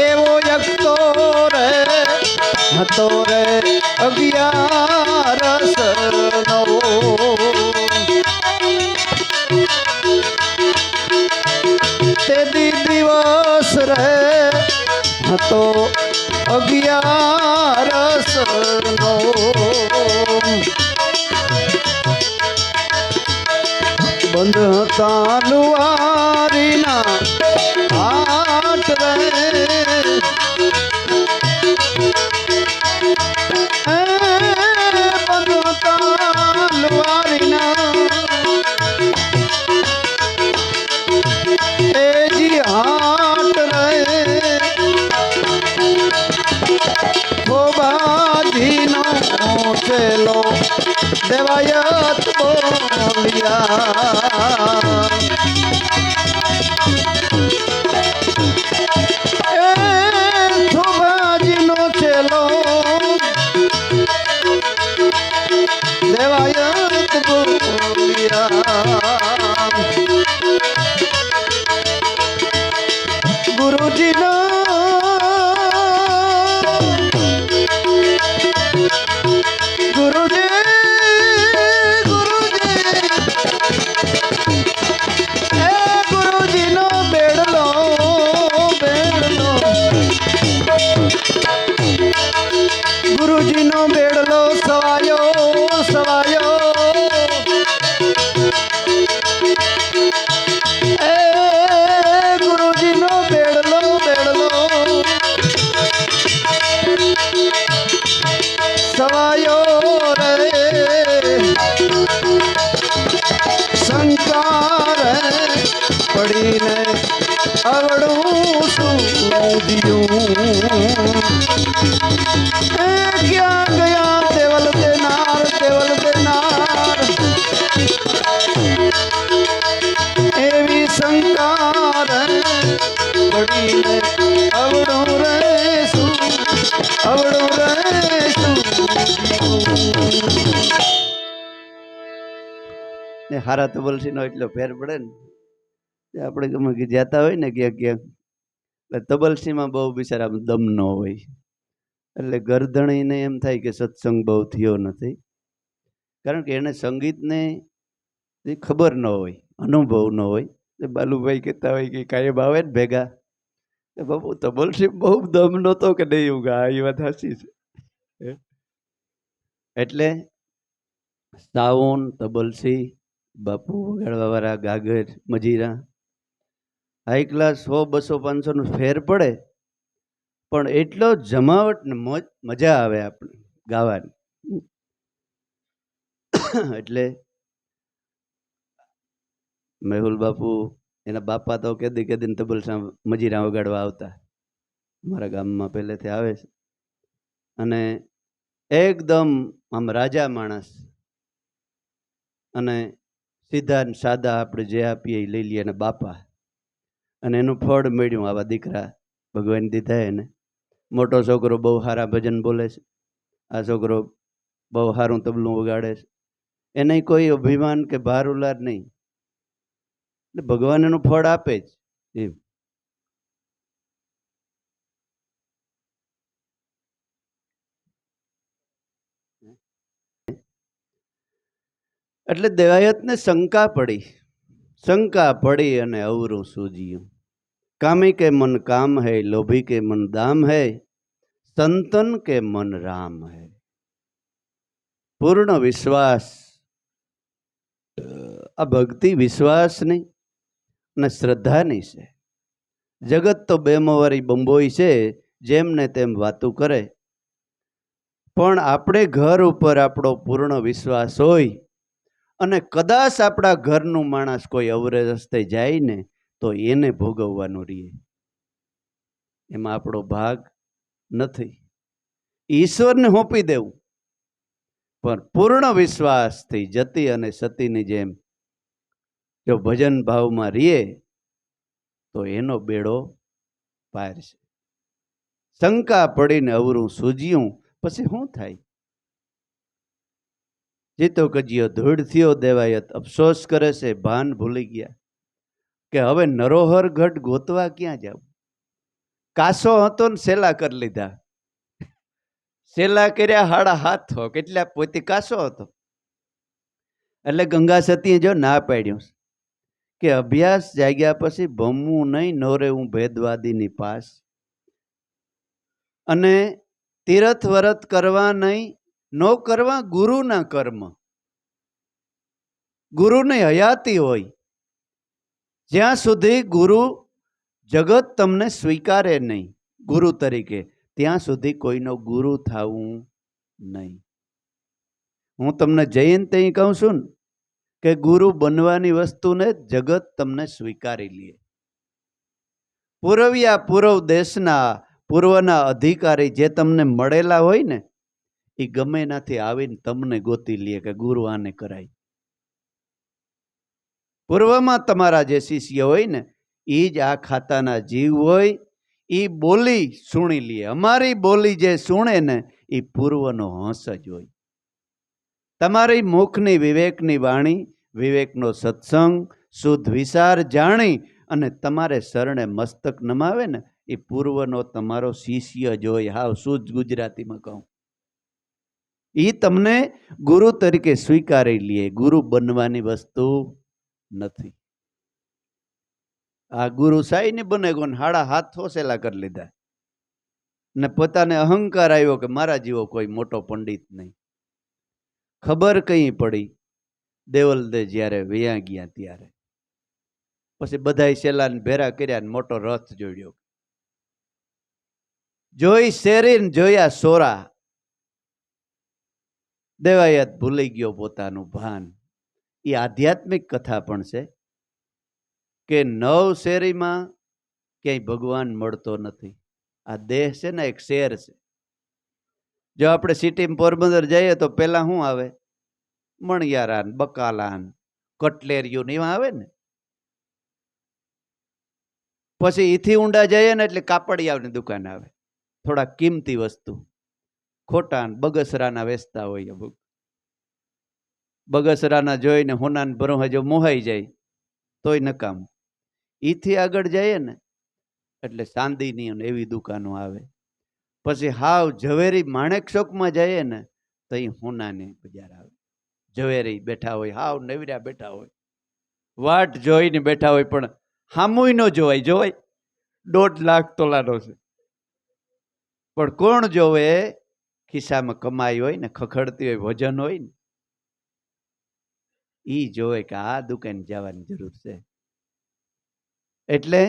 એવો યકતો રે હતો રે 11 નો તે દિવસ રે હતો 11 નો બંધ હતા લુવારીના હાટ રે દેવાયત બોલિયા થોબાજીનો ચેલો દેવાયત બોલિયા ગુરુજીનો ગુરુજીનો બેડલો સવાયો સવાયો એ ગુરુજીનો બેડલો બેડલો સવાયો રે શંકર પડીને અવળું સૂધ્યું ક્યાં ગયા દેવલ દેનાર એવી શંકર પડીને અવળું રેશું ને હારા તબલસી નો એટલો ફેર પડે ને આપણે ગમે કે જતા હોય ને ક્યાંક ક્યાંક તબલસીમાં બહુ બિચારા દમ ન હોય એટલે ગરધણીને એમ થાય કે સત્સંગ બહુ થયો નથી, કારણ કે એને સંગીતને ખબર ન હોય, અનુભવ ન હોય. બાલુભાઈ કહેતા હોય કે કાયમ આવે ને ભેગા, બાપુ તબલસી બહુ દમ નહોતો કે નહીં ઉગા, એ વાત સાચી છે. એટલે સાવન, તબલસી, બાપુ વગાડવાવાળા, ગાગર, મજીરા, હાઈ ક્લાસ 100, 200, 500 નો ફેર પડે, પણ એટલો જમાવટ ને મજા આવે આપણે ગાવાની. એટલે મેહુલ બાપુ એના બાપા તો કેદી તબલસા મજીરા વગાડવા આવતા, મારા ગામમાં પહેલેથી આવે છે. અને એકદમ આમ રાજા માણસ, અને સીધા ને સાદા આપણે જે આપીએ એ લઈ લઈએ. અને બાપા, અને એનું ફળ મળ્યું, આવા દીકરા ભગવાન દીધા એને. મોટો છોકરો બહુ સારા ભજન બોલે છે, આ છોકરો બહુ સારું તબલું વગાડે છે. એને કોઈ અભિમાન કે ભાર ઉલાર નહીં, એટલે ભગવાન એનું ફળ આપે જ એમ. એટલે દેવાયતને શંકા પડી અને અવરું સૂજ્યું. કામી કે મન કામ હૈ, લોભી કે મન દામ હૈ, સંતન કે મન રામ હૈ. પૂર્ણ વિશ્વાસ, આ ભક્તિ વિશ્વાસની અને શ્રદ્ધાની છે. જગત તો બેમવારી બંબોઈ છે, જેમને તેમ વાતું કરે. પણ આપણે ઘર ઉપર આપણો પૂર્ણ વિશ્વાસ હોય, અને કદાચ આપણા ઘરનું માણસ કોઈ અવરે રસ્તે જાય ને તો એને ભોગવવાનું રહીએ, એમાં આપણો ભાગ નથી. ઈશ્વરને સોંપી દેવું. પણ પૂર્ણ વિશ્વાસથી જતી અને સતીની જેમ જો ભજન ભાવમાં રહીએ તો એનો બેડો પાર છે. શંકા પડીને અવરું સૂજ્યું પછી શું થાય? જીતો કજિયો ધૂળ થયો દેવાયત અફસોસ કરે છે, ભાન ભૂલી ગયા કે હવે નરોહર ગઢ ગોતવા ક્યાં જાવ? કાસો હતો ને સેલા કરી લીધા. સેલા કર્યા 7.5 કેટલા પોતે કાસો હતો. એટલે ગંગા સતીએ જો ના પાડ્યું કે અભ્યાસ જાગ્યા પછી ભમવું નહીં, નો રહેવું ભેદવાદીની પાસ, અને તીરથ વ્રત કરવા નહીં, નો કરવા ગુરુના કર્મ. ગુરુની હયાતી હોય જ્યાં સુધી ગુરુ જગત તમને સ્વીકારે નહીં ગુરુ તરીકે, ત્યાં સુધી કોઈનો ગુરુ થવું નહીં. હું તમને જયંત કહું છું ને કે ગુરુ બનવાની વસ્તુને જગત તમને સ્વીકારી લે. પૂર્વયા પૂર્વ દેશના પૂર્વના અધિકારી જે તમને મળેલા હોય ને એ ગમે નાથી આવીને તમને ગોતી લે કે ગુરુ આને કરાય. પૂર્વમાં તમારા જે શિષ્ય હોય ને એ જ આ ખાતાના જીવ હોય, એ બોલી સુણી લે. અમારી બોલી જે સુણે ને એ પૂર્વનો હંસ જ હોય. તમારી મુખની વિવેકની વાણી, વિવેકનો સત્સંગ, શુદ્ધ વિચાર જાણી અને તમારે શરણે મસ્તક નમાવે ને એ પૂર્વનો તમારો શિષ્ય જ હોય. હાવ શુદ્ધ ગુજરાતીમાં કહું, એ તમને ગુરુ તરીકે સ્વીકારી લે. ગુરુ બનવાની વસ્તુ નથી. આ ગુરુ સાઈ ને બને ગો 7.5 સેલા કરી લીધા ને પોતાને અહંકાર આવ્યો કે મારા જેવો કોઈ મોટો પંડિત નહીં. ખબર કઈ પડી દેવલદે જ્યારે વયા ગયા ત્યારે. પછી બધા સેલાને ભેરા કર્યા ને મોટો રથ જોડ્યો. જોઈ શેરીન જોયા સોરા. દેવાયત ભૂલી ગયો પોતાનું ભાન. એ આધ્યાત્મિક કથા પણ છે કે 9 શેરીમાં ક્યાંય ભગવાન મળતો નથી. આ દેહ છે ને એક શેર છે. જો આપણે સિટીમાં પોરબંદર જઈએ તો પેલા શું આવે? મણિયારાન, બકાલાન, કટલેરિયું એવા આવે ને. પછી એથી ઊંડા જઈએ ને એટલે કાપડિયાની દુકાન આવે, થોડા કિંમતી વસ્તુ. ખોટાન બગસરાના વેચતા હોય. બગસરાના જોઈને હોનાન ભરોહા જો મોહાઈ જાય તોય નકામ. એથી આગળ જઈએ ને એટલે ચાંદીની એવી દુકાનો આવે. પછી હાવ ઝવેરી માણેક ચોકમાં જઈએ ને તો એ હોનાની બજાર આવે. ઝવેરી બેઠા હોય, હાવ નવર્યા બેઠા હોય, વાટ જોઈને બેઠા હોય, પણ હામુય ન જોવાય. જોવાય 1.5 લાખ તોલાનો છે, પણ કોણ જોવે? ખિસ્સામાં કમાઈ હોય ને, ખખડતી હોય, વજન હોય ને, ઈ જોવે કે આ દુકાન જવાની જરૂર છે. એટલે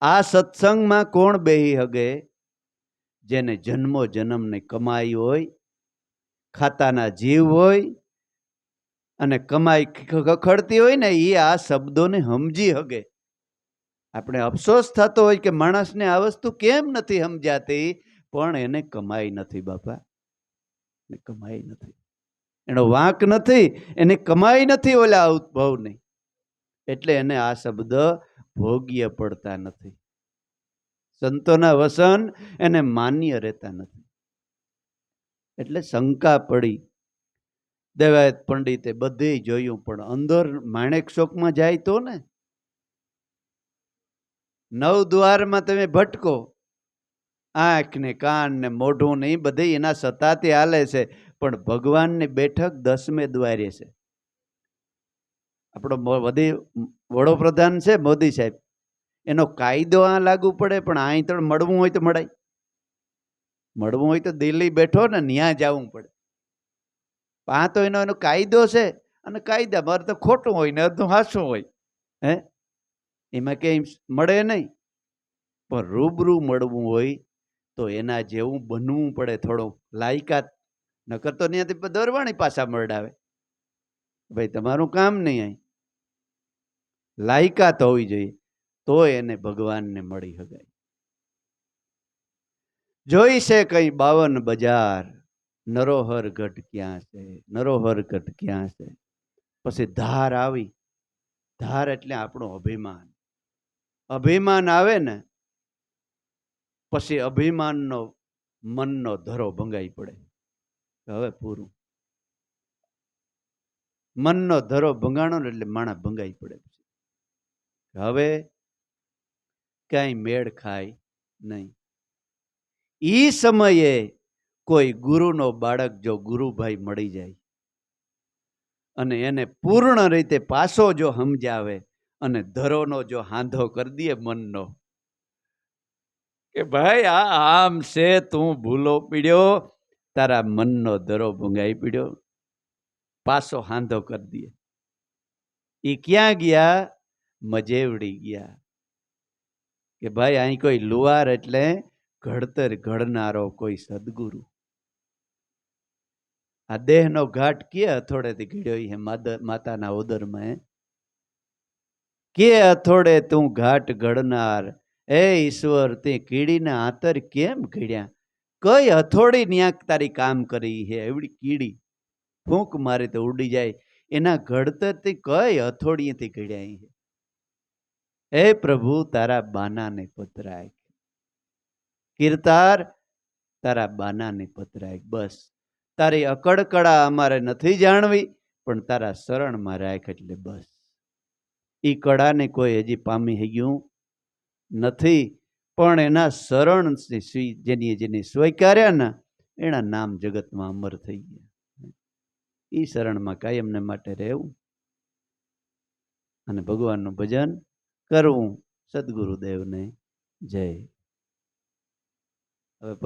આ સત્સંગમાં કોણ બેહી હગે? જેને જન્મો જન્મની કમાઈ હોય, ખાતાના જીવ હોય અને કમાઈ ખખડતી હોય ને, એ આ શબ્દોને સમજી હગે. આપણે અફસોસ થતો હોય કે માણસને આ વસ્તુ કેમ નથી સમજાતી, પણ એને કમાઈ નથી બાપા, કમાઈ નથી. એનો વાંક નથી, એને કમાઈ નથી ઓલા ઉદ્ભવ નહીં, એટલે એને આ શબ્દ ભોગ્ય પડતા નથી. સંતોના વસન એને માન્ય રહેતા નથી. એટલે શંકા પડી. દેવાયત પંડિતે બધે જોયું, પણ અંદર માણેક ચોકમાં જાય તો ને 9 દ્વારમાં તમે ભટકો, આંખ ને કાન ને મોઢું ને એ બધી એના સતાથી હાલે છે, પણ ભગવાનની બેઠક 10મે દ્વારે છે. આપણો વડોપ્રધાન છે મોદી સાહેબ, એનો કાયદો આ લાગુ પડે, પણ અહીં તો મળવું હોય તો મળાય. મળવું હોય તો દિલ્હી બેઠો ને ત્યાં જવું પડે. આ તો એનો કાયદો છે, અને કાયદા મારે તો ખોટું હોય ને અડધું હાસું હોય. એમાં ક્યાંય મળે નહીં. પણ રૂબરૂ મળવું હોય તો એના જેવું બનવું પડે. થોડું લાયકાત, નકર તો ત્યાંથી દરવાણી પાછા મળાવે. ભાઈ તમારું કામ નહીં, અહીં લાયકાત હોવી જોઈએ તો એને ભગવાનને મળી શકાય. જોઈ છે કઈ 52 બજાર, નરોહર ગઢ ક્યાં છે, નરોહર ગઢ ક્યાં છે. પછી ધાર આવી. ધાર એટલે આપણું અભિમાન. અભિમાન આવે ને પછી અભિમાનનો મનનો ધરો ભંગાઈ પડે. હવે પૂરું. મનનો ધરો ભંગાણો ને એટલે માણા ભંગાઈ પડે. હવે કઈ મેળ ખાય નહીં. ઈ સમયે કોઈ ગુરુનો બાળક જો ગુરુભાઈ મળી જાય અને એને પૂર્ણ રીતે પાછો જો સમજાવે અને ધરોનો જો હાંધો કરી દે મનનો કે ભાઈ આ આમ છે, તું ભૂલો પીડ્યો, તારા મનનો ધરો ભંગાઈ પીડ્યો, પાછો હાંધો કરી દે. એ ક્યાં ગયા? મજેવડી ગયા. કે ભાઈ અહીં કોઈ લુવાર એટલે ઘડતર ઘડનારો કોઈ સદગુરુ. આ દેહનો ઘાટ કે હથોડેથી ઘડ્યો હે માતાના ઉદરમાં. કે હથોડે તું ઘાટ ઘડનાર, એ ઈશ્વર તે કીડીના આંતર કેમ ઘડ્યા? કઈ હથોડી ન્યાક તારી કામ કરી હે? એવડી કીડી ફૂંક મારે તો ઉડી જાય. એના ઘડતરથી કઈ હથોડીથી ઘડ્યા હે? હે પ્રભુ તારા બાનાને પધરાય. કીર્તાર તારા બાનાને પધરાય. બસ તારી અકડકડા અમારે નથી જાણવી, પણ તારા શરણમાં રાખ એટલે બસ. ઈ કડાને કોઈ હજી પામી ગયું નથી, પણ એના શરણ જેની સ્વીકાર્યા ને એના નામ જગતમાં અમર થઈ ગયા. ઈ શરણમાં કાયમને માટે રહેવું અને ભગવાનનું ભજન કરવું. સદગુરુદેવને જય. હવે